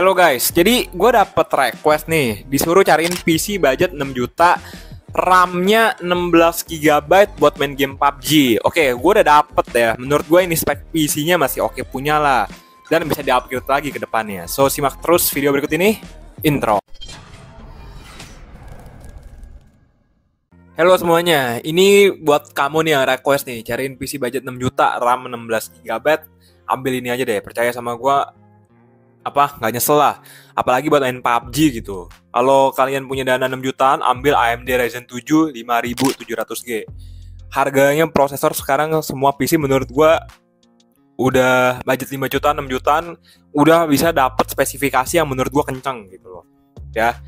Halo guys, jadi gue dapet request nih, disuruh cariin PC budget 6 juta, RAM-nya 16 GB buat main game PUBG. Oke, gue udah dapet ya. Menurut gue ini spek PC-nya masih oke punya lah, dan bisa di-upgrade lagi ke depannya. So, simak terus video berikut ini, intro. Halo semuanya, ini buat kamu nih yang request nih, cariin PC budget 6 juta, RAM 16 GB. Ambil ini aja deh, percaya sama gue, nggak nyesel lah, apalagi buat main PUBG gitu. Kalau kalian punya dana 6 jutaan, ambil AMD Ryzen 7 5700G. Harganya prosesor sekarang semua PC menurut gua udah budget 5 jutaan, 6 jutaan udah bisa dapat spesifikasi yang menurut gua kenceng gitu loh. Ya.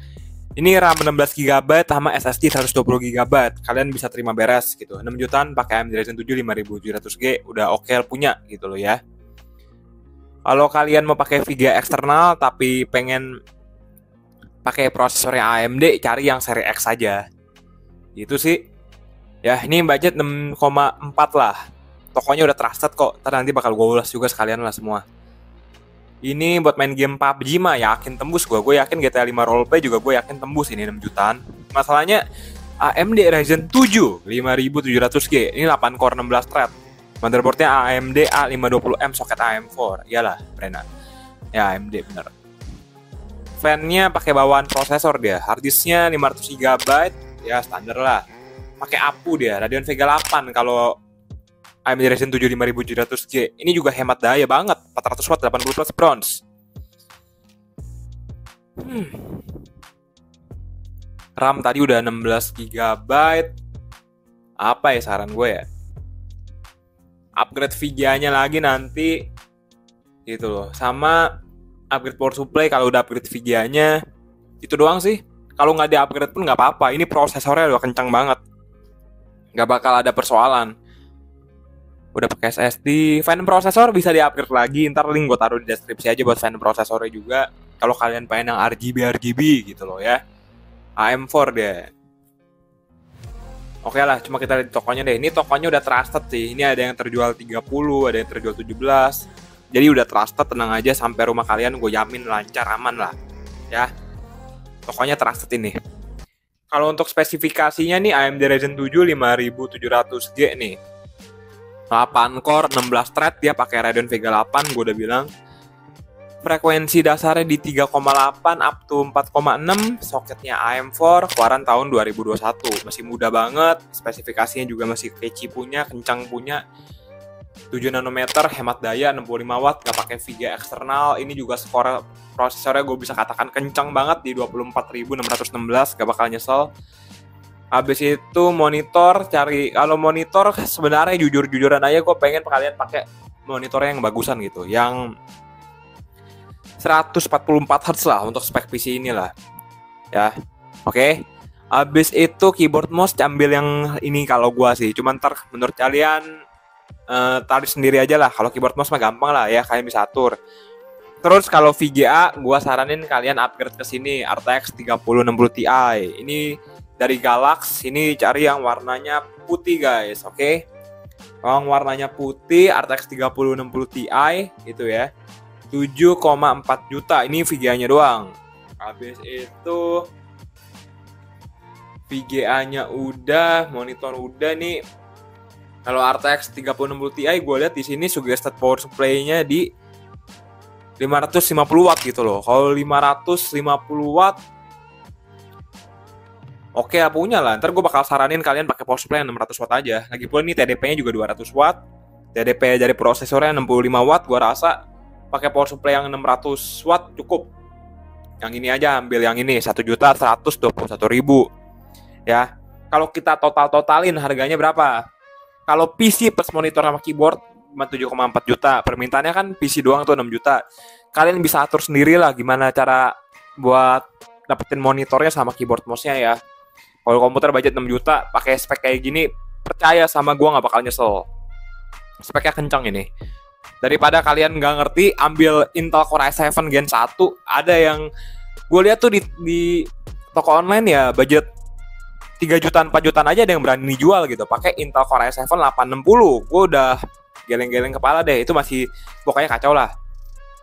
Ini RAM 16 GB sama SSD 120 GB. Kalian bisa terima beres gitu. 6 jutaan pakai AMD Ryzen 7 5700G udah oke punya gitu loh ya. Kalau kalian mau pakai VGA eksternal tapi pengen pakai prosesornya AMD, cari yang seri X saja. Gitu sih. Ya, ini budget 6,4 lah. Tokonya udah trusted kok. Ntar nanti bakal gue ulas juga sekalian lah semua. Ini buat main game PUBG mah yakin tembus gue. Gue yakin GTA 5 roleplay juga gue yakin tembus ini 6 jutaan. Masalahnya AMD Ryzen 7 5700G. Ini 8 core 16 thread. Motherboardnya AMD A520M soket AM4. Iyalah, Brena. Ya, AMD bener. Fan-nya pakai bawaan prosesor dia. Harddisknya 500 GB, ya standar lah. Pakai APU dia, Radeon Vega 8 kalau AMD Ryzen 7 5700G. Ini juga hemat daya banget, 400 watt 80 plus bronze. RAM tadi udah 16 GB. Apa ya saran gue ya? Upgrade VGA-nya lagi nanti gitu loh. Sama upgrade power supply kalau udah upgrade VGA-nya. Itu doang sih. Kalau nggak di-upgrade pun nggak apa-apa. Ini prosesornya udah kencang banget. Nggak bakal ada persoalan. Udah pakai SSD. Fan prosesor bisa di-upgrade lagi. Ntar link gue taruh di deskripsi aja buat fan prosesornya juga. Kalau kalian pengen yang RGB gitu loh ya. AM4 deh. Oke lah, cuma kita lihat tokonya deh. Ini tokonya udah trusted sih. Ini ada yang terjual 30, ada yang terjual 17. Jadi udah trusted, tenang aja sampai rumah kalian gue jamin lancar, aman lah. Ya. Tokonya trusted ini. Kalau untuk spesifikasinya nih AMD Ryzen 7 5700G nih. 8 core, 16 thread, dia pakai Radeon Vega 8, gue udah bilang. Frekuensi dasarnya di 3,8 up to 4,6, soketnya AM4, keluaran tahun 2021. Masih muda banget, spesifikasinya juga masih kece punya, kencang punya. 7 nanometer, hemat daya, 65 watt, gak pakai VGA eksternal. Ini juga skor prosesornya gue bisa katakan kencang banget di 24616, gak bakal nyesel. Habis itu monitor, kalau monitor sebenarnya jujur-jujuran aja gue pengen kalian pakai monitornya yang bagusan gitu, yang 144 Hz lah untuk spek PC inilah. Ya. Oke. Habis itu keyboard mouse ambil yang ini kalau gua sih. Cuman ntar menurut kalian tarik sendiri aja lah. Kalau keyboard mouse mah gampang lah ya, kalian bisa atur. Terus kalau VGA gua saranin kalian upgrade ke sini RTX 3060 Ti. Ini dari Galax, ini cari yang warnanya putih guys, oke? Kalau warnanya putih RTX 3060 Ti itu ya. 7,4 juta, ini VGA-nya doang. Habis itu VGA-nya udah, monitor udah nih. Kalau RTX 3060 Ti gue lihat di sini suggested power supply-nya di 550 watt gitu loh. Kalau 550 watt oke lah punya lah. Ntar gue bakal saranin kalian pakai power supply yang 600 watt aja. Lagipun ini TDP-nya juga 200 watt. TDP dari prosesornya 65 watt, gue rasa pakai power supply yang 600 watt cukup. Yang ini aja ambil yang ini 1.121.000 ya. Kalau kita totalin harganya berapa? Kalau PC plus monitor sama keyboard 7,4 juta. Permintaannya kan PC doang tuh 6 juta. Kalian bisa atur sendiri lah gimana cara buat dapetin monitornya sama keyboard mouse-nya ya. Kalau komputer budget 6 juta pakai spek kayak gini, percaya sama gua nggak bakal nyesel. Speknya kencang ini. Daripada kalian nggak ngerti, ambil Intel Core i7 Gen 1. Ada yang gue lihat tuh di toko online ya, budget 3 jutaan, 4 jutaan aja ada yang berani jual gitu. Pakai Intel Core i7 860. Gue udah geleng-geleng kepala deh. Itu masih pokoknya kacau lah.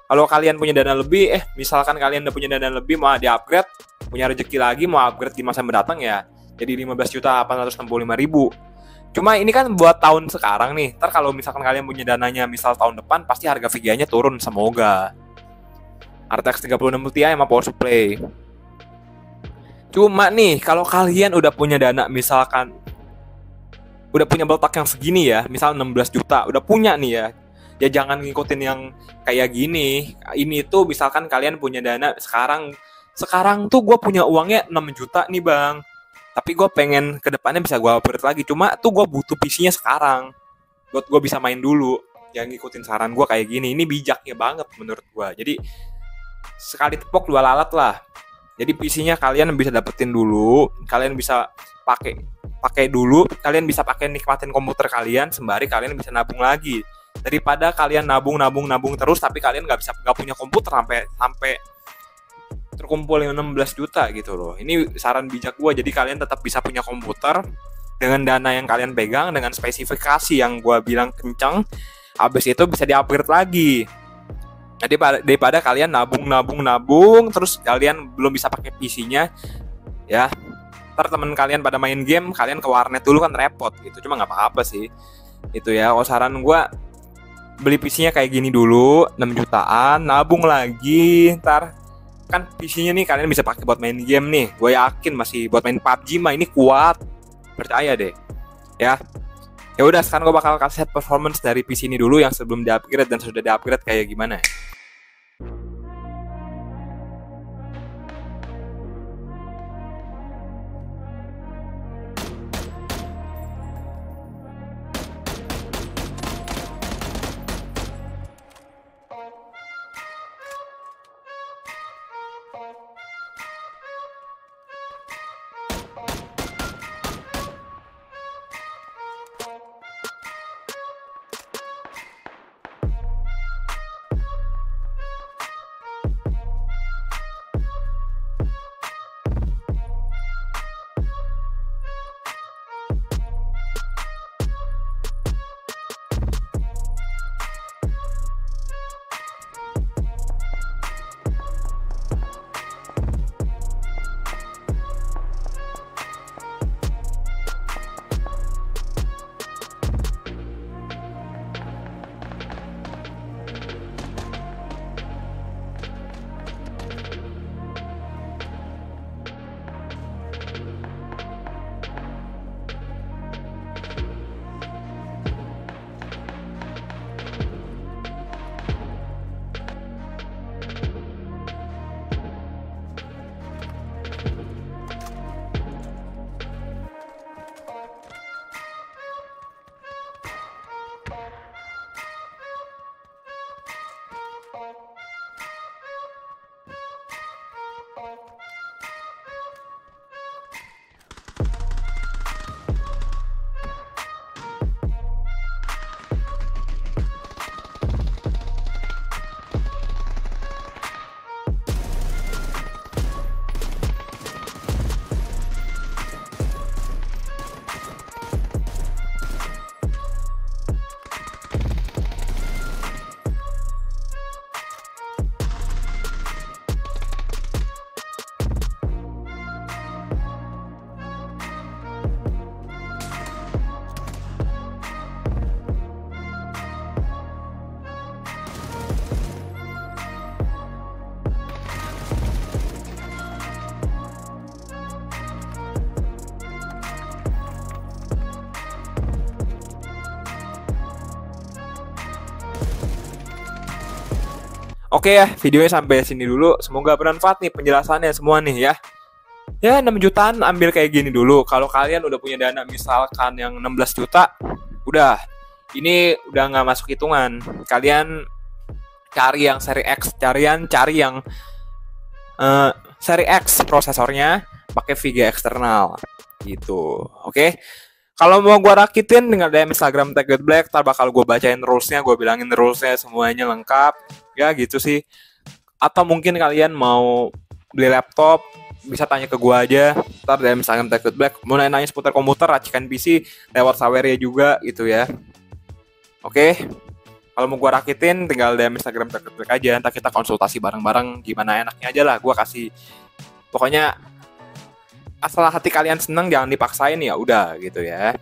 Kalau kalian punya dana lebih, misalkan kalian udah punya dana lebih mau di-upgrade, punya rezeki lagi mau upgrade di masa mendatang ya, jadi 15.865.000. Cuma ini kan buat tahun sekarang nih. Ntar kalau misalkan kalian punya dananya misal tahun depan, pasti harga VGA-nya turun, semoga. RTX 3060 Ti sama power supply. Cuma nih, kalau kalian udah punya dana misalkan udah punya beletak yang segini ya, misal 16 juta, udah punya nih ya. Ya jangan ngikutin yang kayak gini. Ini tuh misalkan kalian punya dana sekarang tuh gue punya uangnya 6 juta nih bang, tapi gue pengen kedepannya bisa gue upgrade lagi. Cuma tuh gue butuh PC-nya sekarang buat gue bisa main dulu. Yang ngikutin saran gue kayak gini, ini bijaknya banget menurut gue. Jadi sekali tepok dua lalat lah. Jadi PC-nya kalian bisa dapetin dulu, kalian bisa pakai dulu, kalian bisa pakai nikmatin komputer kalian sembari kalian bisa nabung lagi. Daripada kalian nabung terus tapi kalian nggak punya komputer sampai terkumpul 16 juta gitu loh. Ini saran bijak gue. Jadi kalian tetap bisa punya komputer dengan dana yang kalian pegang, dengan spesifikasi yang gue bilang kencang. Habis itu bisa di-upgrade lagi. Jadi daripada kalian nabung terus kalian belum bisa pakai PC-nya ya. Ntar temen kalian pada main game, kalian ke warnet dulu kan repot gitu. Cuma nggak apa-apa sih. Itu ya, kalau saran gue beli PC-nya kayak gini dulu, 6 jutaan, nabung lagi, ntar kan PC-nya nih kalian bisa pakai buat main game nih. Gue yakin masih buat main PUBG mah ini kuat. Percaya deh. Ya. Ya udah, sekarang gue bakal kasih set performance dari PC ini dulu yang sebelum di-upgrade dan sudah di-upgrade kayak gimana. Oke ya, videonya sampai sini dulu. Semoga bermanfaat nih penjelasannya semua nih ya. Ya 6 jutaan ambil kayak gini dulu. Kalau kalian udah punya dana misalkan yang 16 juta, udah. Ini udah nggak masuk hitungan. Kalian cari yang seri X, cari yang seri X prosesornya pakai VGA eksternal gitu. Oke. Kalau mau gue rakitin dengan DM Instagram @techwithblack, ntar bakal gue bacain rulesnya, gue bilangin rulesnya semuanya lengkap, ya gitu sih. Atau mungkin kalian mau beli laptop, bisa tanya ke gue aja, ntar DM Instagram @techwithblack. Mau nanya seputar komputer, racikan PC, lewat Saweria juga gitu ya. Oke. Kalau mau gue rakitin, tinggal DM Instagram Trek aja. Ntar kita konsultasi bareng-bareng gimana enaknya aja lah. Gue kasih, pokoknya asal hati kalian seneng, jangan dipaksain ya udah gitu ya.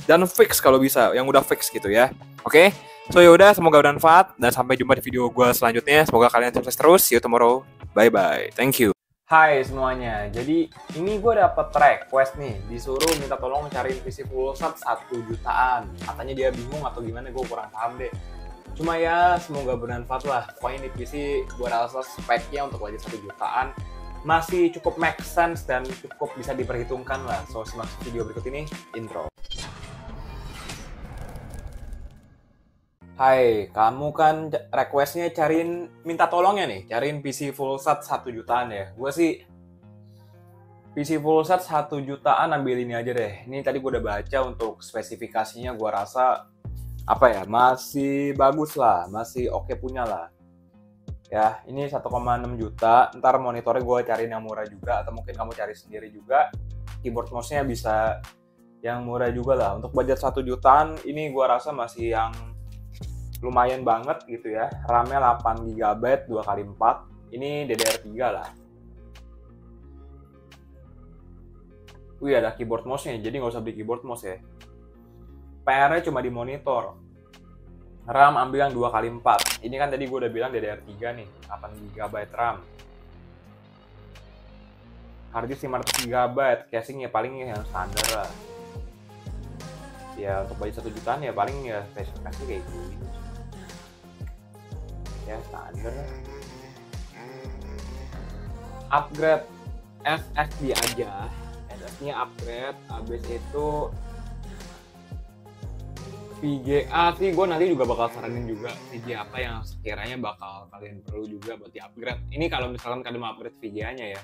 Dan fix kalau bisa, yang udah fix gitu ya. Oke? So yaudah, semoga bermanfaat. Dan sampai jumpa di video gue selanjutnya. Semoga kalian sukses terus. See you tomorrow. Bye-bye. Thank you. Hai semuanya, jadi ini gue dapet request nih, disuruh minta tolong cariin PC full set 1 jutaan. Katanya dia bingung atau gimana, gue kurang paham deh. Cuma ya semoga bermanfaat lah. Pokoknya ini PC gue rasa speknya untuk budget 1 jutaan masih cukup make sense dan cukup bisa diperhitungkan lah. So simak video berikut ini, intro. Hai, kamu kan requestnya minta tolongnya nih, cariin PC full set 1 jutaan ya. Gue sih PC full set 1 jutaan ambil ini aja deh. Ini tadi gue udah baca untuk spesifikasinya, gue rasa masih bagus lah, masih oke punya lah. Ya, ini 1,6 juta. Ntar monitornya gue cariin yang murah juga, atau mungkin kamu cari sendiri juga. Keyboard mouse-nya bisa yang murah juga lah. Untuk budget 1 jutaan, ini gue rasa masih yang lumayan banget gitu ya. RAM-nya 8GB 2x4. Ini DDR3 lah. Wih, ada keyboard mouse-nya, jadi nggak usah beli keyboard mouse ya. PR-nya cuma di monitor. RAM ambil yang 2x4. Ini kan tadi gue udah bilang DDR3 nih, 8GB RAM. Harddisk 500GB, casingnya paling yang standar lah. Ya untuk budget 1 jutaan ya paling ya spesifikasi kayak gini. Ya standar lah. Upgrade SSD aja. SSD-nya upgrade, habis itu VGA sih gue nanti juga bakal saranin juga VGA apa yang sekiranya bakal kalian perlu juga buat di-upgrade. Ini kalau misalkan kalian mau upgrade VGA-nya ya,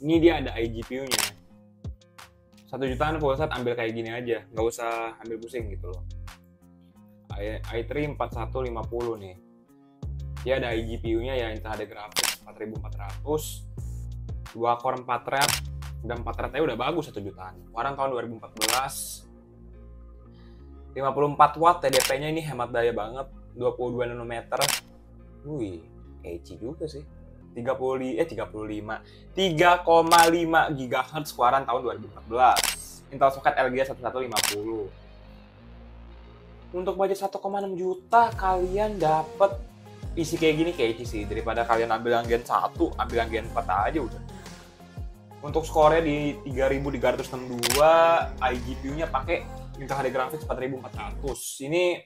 ini dia ada iGPU-nya. 1 jutaan full set ambil kayak gini aja, nggak usah ambil pusing gitu loh. i3 4150 nih. Dia ada iGPU-nya ya, Intel HD Graphics 4400, 2 core 4 thread, udah 4 thread-nya udah bagus 1 jutaan. Orang tahun 2014. 54 watt TDP-nya, ini hemat daya banget, 22 nanometer. Wih, kece juga sih. 3,5 GHz keluaran tahun 2014. Intel socket LGA 1150. Untuk budget 1,6 juta kalian dapat PC kayak gini kece sih, daripada kalian ambil yang Gen 1, ambil yang Gen 4 aja udah. Untuk skornya di 3362, iGPU-nya pakai Intel HD Graphics 4400. Ini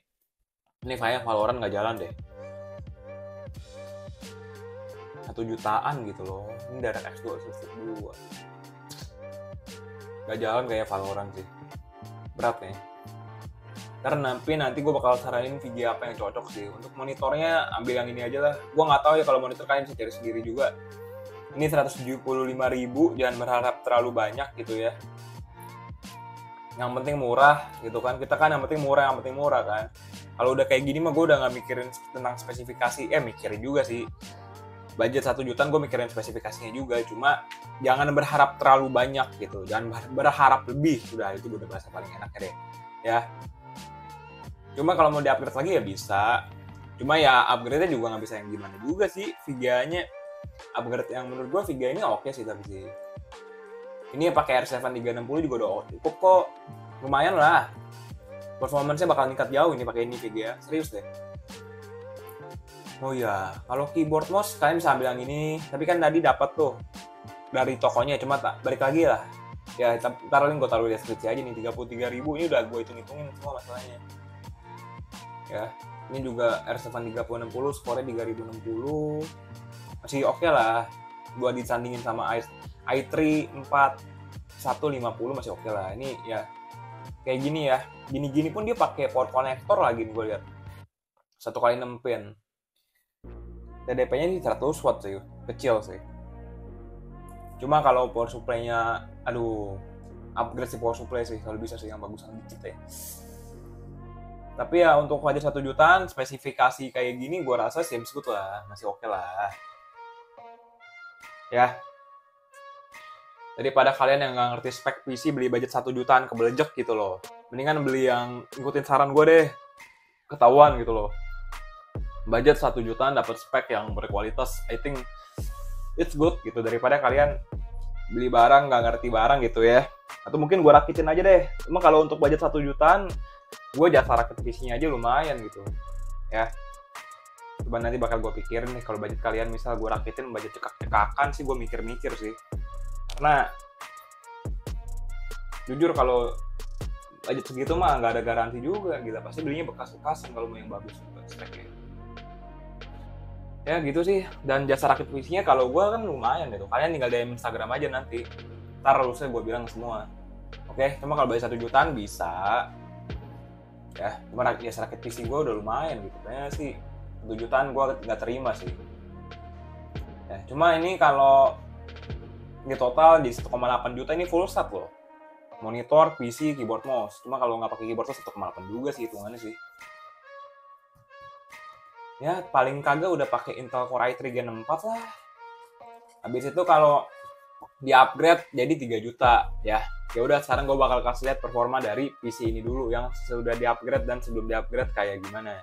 kayak Valorant nggak jalan deh. 1 jutaan gitu loh. Ini DirectX 2. Nggak jalan kayak Valorant sih. Berat nih. Karena nanti gue bakal saranin VGA apa yang cocok sih. Untuk monitornya ambil yang ini aja lah. Gue nggak tahu ya kalau monitor kalian bisa cari sendiri juga. Ini 175.000, jangan berharap terlalu banyak gitu ya. Yang penting murah gitu kan, kita kan yang penting murah kan. Kalau udah kayak gini mah gue udah nggak mikirin tentang spesifikasi, mikirin juga sih. Budget 1 jutaan gue mikirin spesifikasinya juga, cuma jangan berharap terlalu banyak gitu, jangan berharap lebih, udah itu udah bahasa paling enaknya deh ya. Cuma kalau mau di-upgrade lagi ya bisa, cuma ya upgrade-nya juga nggak bisa yang gimana juga sih. VGA-nya upgrade yang menurut gue VGA-nya oke sih, tapi sih ini pakai R7 360 juga udah cukup kok, lumayan lah. Performance-nya bakal meningkat jauh ini pakai ini VGA, serius deh. Oh iya, kalau keyboard mouse kalian bisa ambil yang ini, tapi kan tadi dapat tuh dari tokonya, cuma balik lagi lah. Ya, taruhin gue taruh di deskripsi aja nih, 33.000 ini udah gue hitung-hitungin semua masalahnya. Ya, ini juga R7 3060, skornya 3060, masih oke lah. Buat disandingin sama i3 4150 masih oke lah. Ini ya kayak gini ya, gini pun dia pakai port connector lagi nih gue lihat, 1x6 pin. TDP-nya di 100 watt sih, kecil sih. Cuma kalau power supply-nya, upgrade si power supply sih kalau bisa sih yang bagusan dikit ya. Tapi ya untuk budget 1 jutaan spesifikasi kayak gini gue rasa seems good lah, masih oke lah. Ya, daripada kalian yang nggak ngerti spek PC beli budget 1 jutaan kebelejek gitu loh. Mendingan beli yang ikutin saran gue deh, ketahuan gitu loh. budget 1 jutaan dapat spek yang berkualitas, I think it's good gitu, daripada kalian beli barang nggak ngerti barang gitu ya. Atau mungkin gue rakitin aja deh. Cuma kalau untuk budget 1 jutaan, gue jasa rakit PC-nya aja lumayan gitu ya. Coba nanti bakal gue pikirin nih, kalau budget kalian misal gue rakitin budget cekak-cekakan sih, gue mikir-mikir sih. Karena jujur kalau budget segitu mah nggak ada garansi juga, gila pasti belinya bekas-bekasan kalau mau yang bagus speknya. Ya gitu sih. Dan jasa rakit PC-nya kalau gue kan lumayan gitu, kalian tinggal DM Instagram aja nanti, ntar lulusnya gue bilang semua. Oke, cuma kalau budget 1 jutaan bisa ya, cuma jasa rakit PC gue udah lumayan gitu, kayaknya sih 1 jutaan gue nggak terima sih ya. Cuma ini kalau di total di 1,8 juta ini full set loh, monitor, PC, keyboard, mouse. Cuma kalau nggak pakai keyboard tuh 1,8 juga sih hitungannya sih. Ya paling kagak udah pakai Intel Core i3 Gen 4 lah. Habis itu kalau di upgrade jadi 3 juta ya. Ya udah, sekarang gue bakal kasih lihat performa dari PC ini dulu yang sudah di upgrade dan sebelum di upgrade kayak gimana.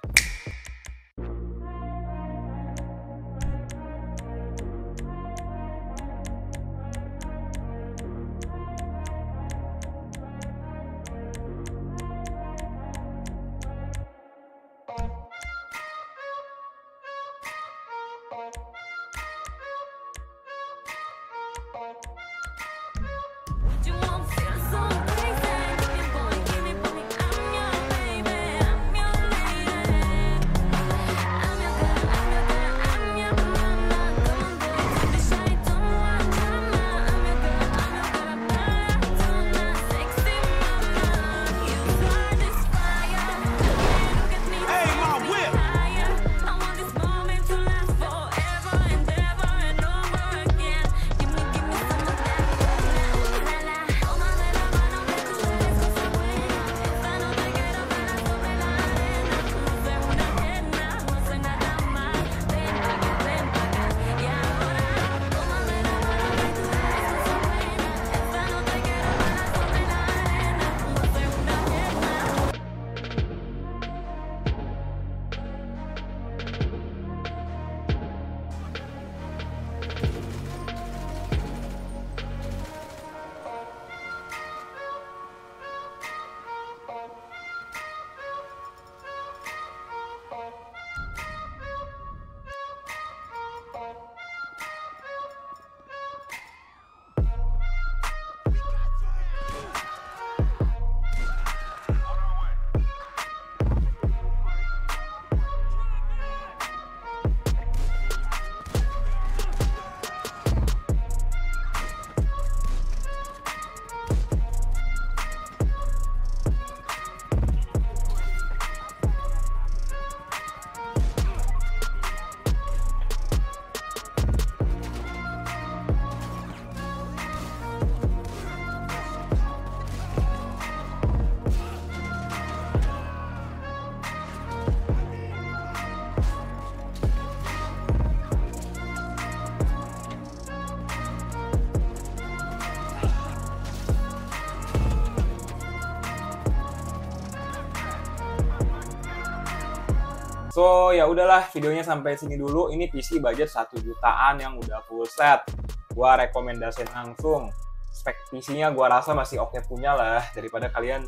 So ya udahlah, videonya sampai sini dulu. Ini PC budget 1 jutaan yang udah full set. Gua rekomendasiin langsung. Spek PC-nya gua rasa masih oke punya lah, daripada kalian,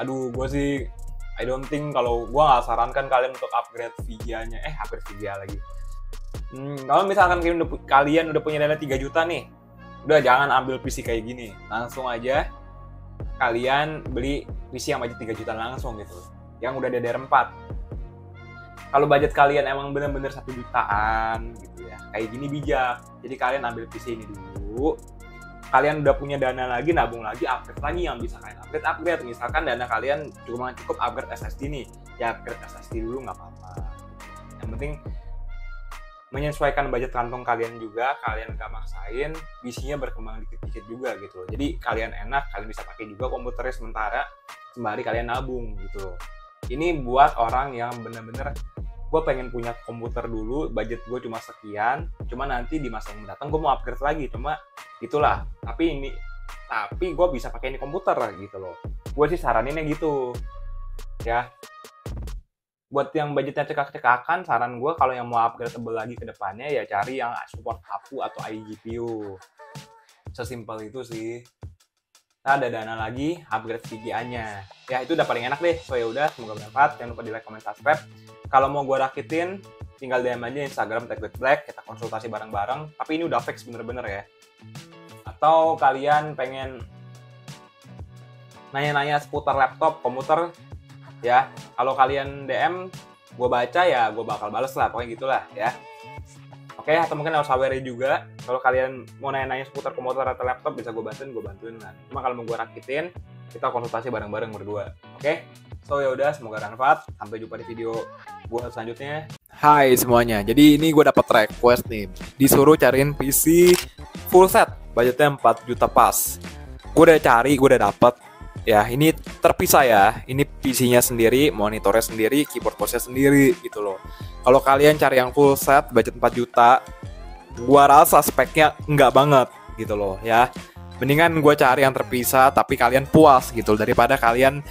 aduh gua sih I don't think, kalau gua nggak sarankan kalian untuk upgrade VGA-nya. Upgrade VGA lagi. Kalau misalkan kalian udah punya dana 3 juta nih, udah jangan ambil PC kayak gini. Langsung aja kalian beli PC yang budget 3 juta langsung gitu, yang udah DDR4. Kalau budget kalian emang bener-bener 1 jutaan gitu ya, kayak gini bijak. Jadi kalian ambil PC ini dulu. Kalian udah punya dana lagi, nabung lagi, upgrade lagi yang bisa kalian upgrade. Misalkan dana kalian cuma cukup upgrade SSD nih, ya upgrade SSD dulu nggak apa-apa. Yang penting menyesuaikan budget kantong kalian juga, kalian nggak maksain, PC-nya berkembang dikit-dikit juga gitu. Jadi kalian enak, kalian bisa pakai juga komputernya sementara sembari kalian nabung gitu. Ini buat orang yang bener-bener, gue pengen punya komputer dulu, budget gue cuma sekian, cuma nanti di masa yang mendatang gue mau upgrade lagi, cuma itulah. Tapi gue bisa pakai ini komputer gitu loh. Gue sih saraninnya gitu ya. Buat yang budgetnya cekak-cekakan, saran gue kalau yang mau upgradable lagi ke depannya ya cari yang support APU atau iGPU. Sesimpel itu sih. Nah, ada dana lagi, upgrade VGA-nya. Ya, itu udah paling enak deh. So, ya udah, semoga bermanfaat. Jangan lupa di like, comment, subscribe. Kalau mau gue rakitin, tinggal DM aja Instagram TechWithBlack. Kita konsultasi bareng-bareng. Tapi ini udah fix bener-bener ya. Atau kalian pengen nanya-nanya seputar laptop, komputer, ya. Kalau kalian DM, gue baca ya, gue bakal bales lah. Pokoknya gitulah ya. Oke, atau mungkin harus hardware juga. Kalau kalian mau nanya-nanya seputar komputer atau laptop, bisa gue bantuin lah. Cuma kalau mau gue rakitin, kita konsultasi bareng-bareng berdua. Oke? So ya udah, semoga bermanfaat. Sampai jumpa di video gue selanjutnya. Hai semuanya. Jadi ini gue dapat request nih. Disuruh cariin PC full set, budgetnya 4 juta pas. Gue udah cari, gue udah dapet. Ya, ini terpisah ya. Ini PC-nya sendiri, monitornya sendiri, keyboard mouse-nya sendiri gitu loh. Kalau kalian cari yang full set budget 4 juta, gua rasa speknya enggak banget gitu loh ya. Mendingan gua cari yang terpisah tapi kalian puas gitu daripada kalian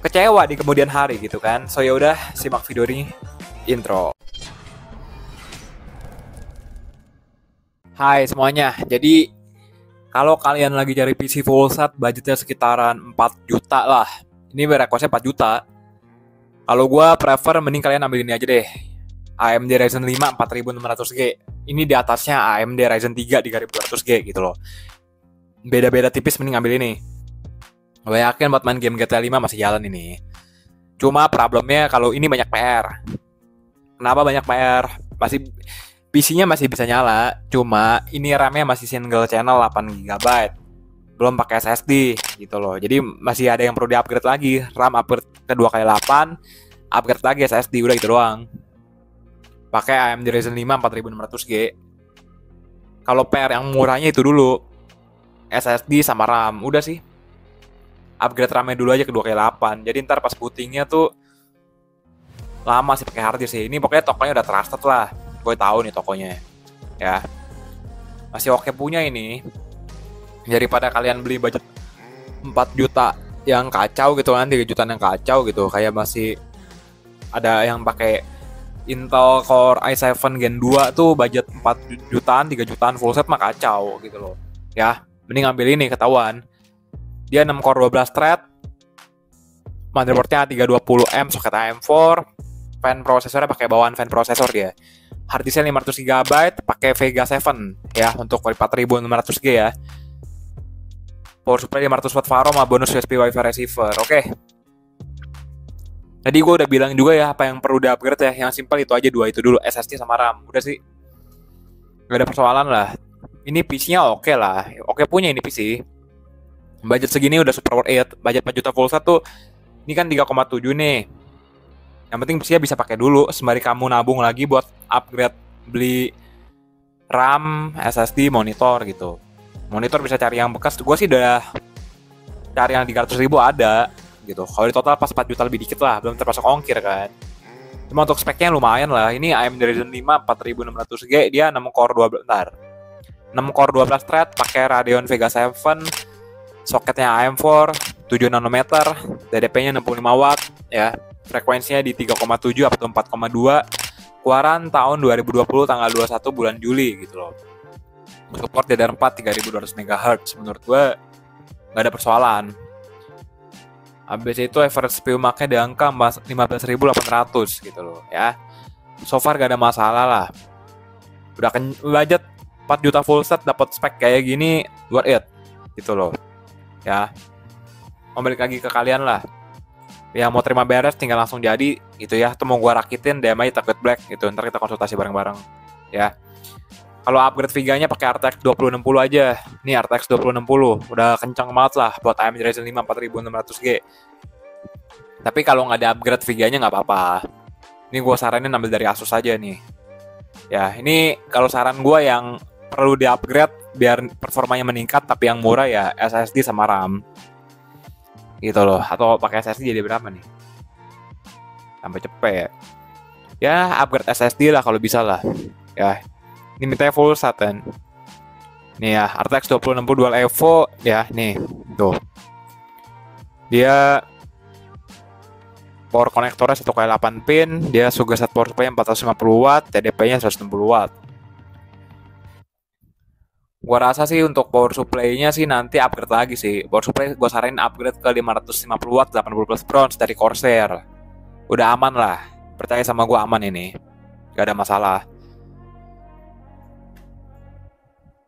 kecewa di kemudian hari gitu kan. So ya udah, simak video ini. Intro. Hai semuanya. Jadi kalau kalian lagi cari PC full set budgetnya sekitaran 4 juta lah. Ini requestnya 4 juta. Kalau gue prefer mending kalian ambil ini aja deh. AMD Ryzen 5 4600G. Ini di atasnya AMD Ryzen 3 3200G gitu loh. Beda-beda tipis mending ambil ini. Gue yakin buat main game GTA 5 masih jalan ini. Cuma problemnya kalau ini banyak PR. Kenapa banyak PR? PC-nya masih bisa nyala, cuma ini RAM-nya masih single channel 8GB. Belum pakai SSD gitu loh. Jadi masih ada yang perlu di-upgrade lagi. RAM upgrade ke 2x8, upgrade lagi SSD, udah gitu doang. Pakai AMD Ryzen 5 4600G. Kalau PR yang murahnya itu dulu. SSD sama RAM, udah sih. Upgrade RAM-nya dulu aja ke 2x8. Jadi ntar pas bootingnya tuh lama sih pakai hard disk sih. Ini pokoknya tokonya udah trusted lah. Gue tahu nih tokonya. Ya. Masih oke punya ini. Daripada kalian beli budget 4 juta yang kacau gitu kan, 3 jutaan yang kacau gitu, kayak masih ada yang pakai Intel Core i7 Gen 2 tuh budget 4 jutaan, 3 jutaan full set mah kacau gitu loh. Ya, mending ambil ini ketahuan. Dia 6 core 12 thread. Motherboardnya 320M soket AM4. Fan prosesornya pakai bawaan fan prosesor dia. Hard disknya 500GB pakai Vega 7 ya untuk 4600G ya. Power supply 500 watt Faro sama bonus USB Wi-Fi receiver. Oke. Tadi gue udah bilang juga ya apa yang perlu di-upgrade ya. Yang simpel itu aja, dua itu dulu, SSD sama RAM. Udah sih. Gak ada persoalan lah. Ini PC-nya oke lah. Oke punya ini PC. Budget segini udah super worth it. Budget 4 juta full set tuh. Ini kan 3,7 nih. Yang penting PC-nya bisa pakai dulu. Sembari kamu nabung lagi buat upgrade. Beli RAM, SSD, monitor gitu. Monitor bisa cari yang bekas. Gue sih udah cari yang 300.000 ada gitu. Kalau di total pas 4 juta lebih dikit lah, belum termasuk ongkir kan. Cuma untuk speknya lumayan lah. Ini AMD Ryzen 5 4600G, dia 6 core 12 bentar. 6 core 12 thread, pakai Radeon Vega 7, soketnya AM4, 7 nanometer, DDP-nya 65 watt ya. Frekuensinya di 3,7 atau 4,2. Keluaran tahun 2020 tanggal 21 bulan Juli gitu loh. Support DDR4 3200 MHz. Menurut gue gak ada persoalan. Habis itu average CPU max-nya di angka 15.800 gitu loh ya. So far gak ada masalah lah. Udah budget 4 juta full set dapat spek kayak gini, worth it gitu loh ya. Mau balik lagi ke kalian lah. Yang mau terima beres tinggal langsung jadi gitu ya. Atau mau gua rakitin DM aja TechWithBlack gitu. Ntar kita konsultasi bareng-bareng ya. Kalau upgrade Vega-nya pakai RTX 2060 aja. Ini RTX 2060 udah kencang banget lah buat AMD Ryzen 5 4600G. Tapi kalau nggak ada upgrade Vega-nya nggak apa-apa. Ini gue saranin ambil dari Asus aja nih. Ya, ini kalau saran gue yang perlu di-upgrade biar performanya meningkat tapi yang murah ya SSD sama RAM. Gitu loh. Atau pakai SSD jadi berapa nih? Sampai cepet. Ya, upgrade SSD lah kalau bisa lah. Ya. Ini mintanya full set kan. Nih ya, RTX 2060 Dual Evo ya, nih. Tuh. Dia Power konektornya 1x8 pin, dia juga set power supply 450 watt, TDP-nya 160 watt. Gua rasa sih untuk power supply-nya sih nanti upgrade lagi sih. Power supply gua saranin upgrade ke 550 watt 80 plus bronze dari Corsair. Udah aman lah. Percaya sama gua aman ini. Gak ada masalah.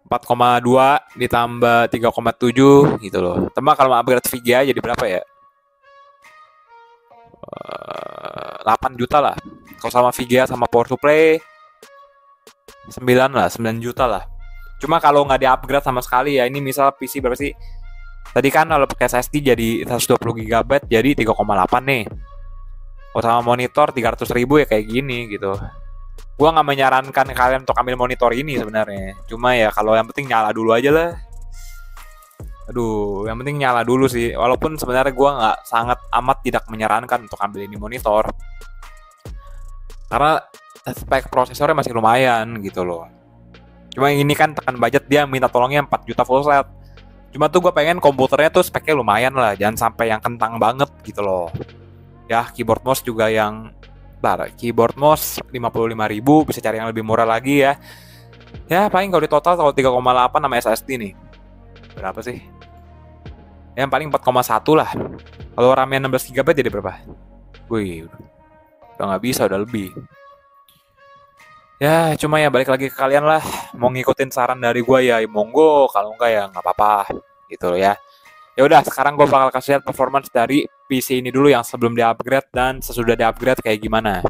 4,2 ditambah 3,7 gitu loh. Tambah kalau upgrade VGA jadi berapa ya? 8 juta lah. Kalau sama VGA sama power supply 9 lah, 9 juta lah. Cuma kalau nggak di-upgrade sama sekali ya, ini misal PC berapa sih? Tadi kan kalau pakai SSD jadi 120 GB jadi 3,8 nih. Kalau sama monitor 300.000 ya kayak gini gitu. Gua nggak menyarankan kalian untuk ambil monitor ini sebenarnya. Cuma ya kalau yang penting nyala dulu aja lah. Aduh, yang penting nyala dulu sih. Walaupun sebenarnya gua nggak sangat amat tidak menyarankan untuk ambil ini monitor. Karena spek prosesornya masih lumayan gitu loh. Cuma ini kan tekan budget, dia minta tolongnya 4 juta full set. Cuma tuh gue pengen komputernya tuh speknya lumayan lah. Jangan sampai yang kentang banget gitu loh. Ya keyboard mouse juga yang keyboard mouse 55.000, bisa cari yang lebih murah lagi ya. Ya paling kalau di total kalau 3,8 sama SSD nih. Berapa sih? Yang paling 4,1 lah. Kalau RAM-nya 16 GB jadi berapa? Wih, udah nggak bisa, udah lebih. Ya cuma ya balik lagi ke kalian lah. Mau ngikutin saran dari gue ya monggo, kalau enggak ya nggak apa-apa gitu ya. Ya udah, sekarang gue bakal kasih lihat performance dari PC ini dulu yang sebelum di-upgrade dan sesudah di-upgrade kayak gimana.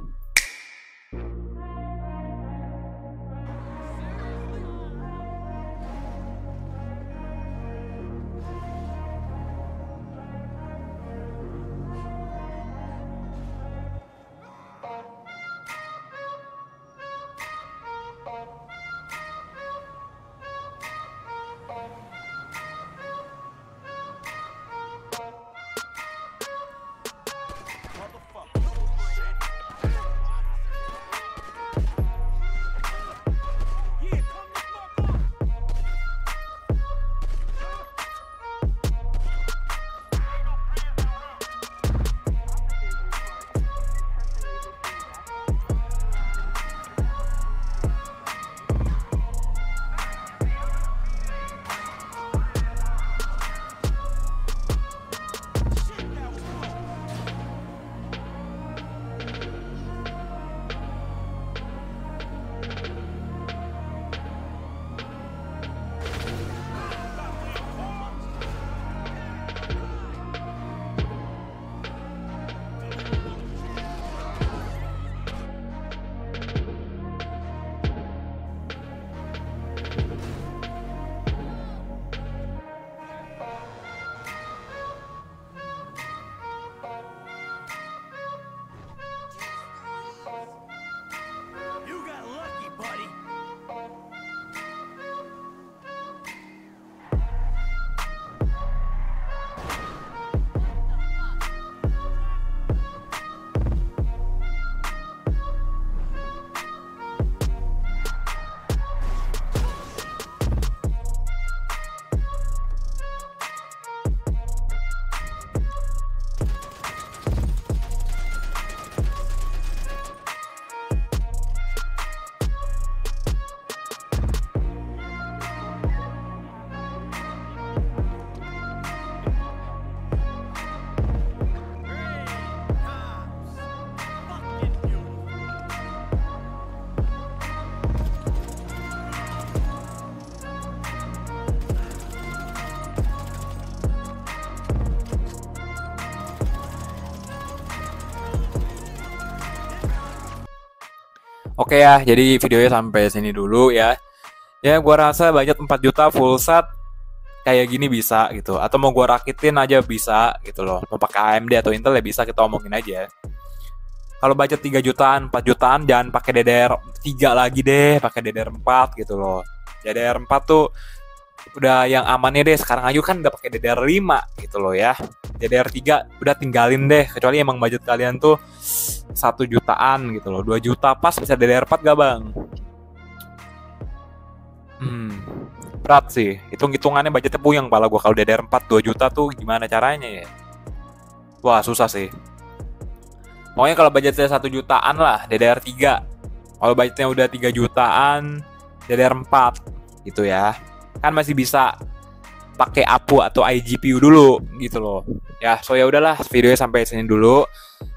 Oke ya, jadi videonya sampai sini dulu ya. Ya gua rasa budget 4 juta full set kayak gini bisa gitu. Atau mau gua rakitin aja bisa gitu loh. Mau pakai AMD atau Intel ya bisa, kita omongin aja. Kalau budget 3 jutaan, 4 jutaan jangan pakai DDR3 lagi deh, pakai DDR4 gitu loh. DDR4 tuh udah yang amannya deh. Sekarang aja kan udah pakai DDR5 gitu loh ya. DDR3 udah tinggalin deh, kecuali emang budget kalian tuh 1 jutaan gitu loh. 2 juta pas bisa DDR4 gak bang? Berat sih. Hitung-hitungannya budgetnya puyeng kepala gue. Kalau DDR4 2 juta tuh gimana caranya ya? Wah susah sih. Pokoknya kalau budgetnya 1 jutaan lah, DDR3. Kalau budgetnya udah 3 jutaan, DDR4 gitu ya. Kan masih bisa pakai APU atau iGPU dulu gitu loh. Ya, so ya udahlah, videonya sampai sini dulu.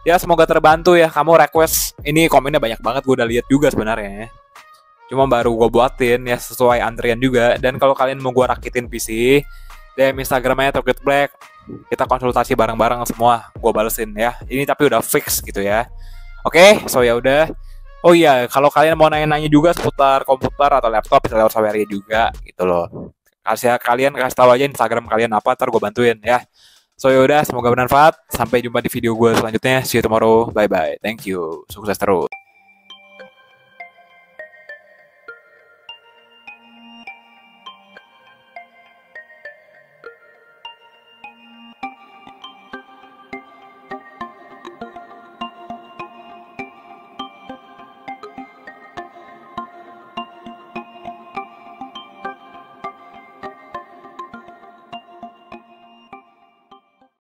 Ya, semoga terbantu ya. Kamu request ini, komennya banyak banget, gue udah lihat juga sebenarnya. Cuma baru gue buatin ya sesuai antrian juga. Dan kalau kalian mau gue rakitin PC, DM Instagramnya Tokyo Black, kita konsultasi bareng-bareng semua, gue balesin ya. Ini tapi udah fix gitu ya. Oke, so ya udah. Oh iya, kalau kalian mau nanya-nanya juga seputar komputer atau laptop, bisa lewat Saweria juga gitu loh. Kasih tahu aja Instagram kalian apa, ntar gue bantuin ya. So yaudah, semoga bermanfaat. Sampai jumpa di video gue selanjutnya. See you tomorrow. Bye bye. Thank you. Sukses terus.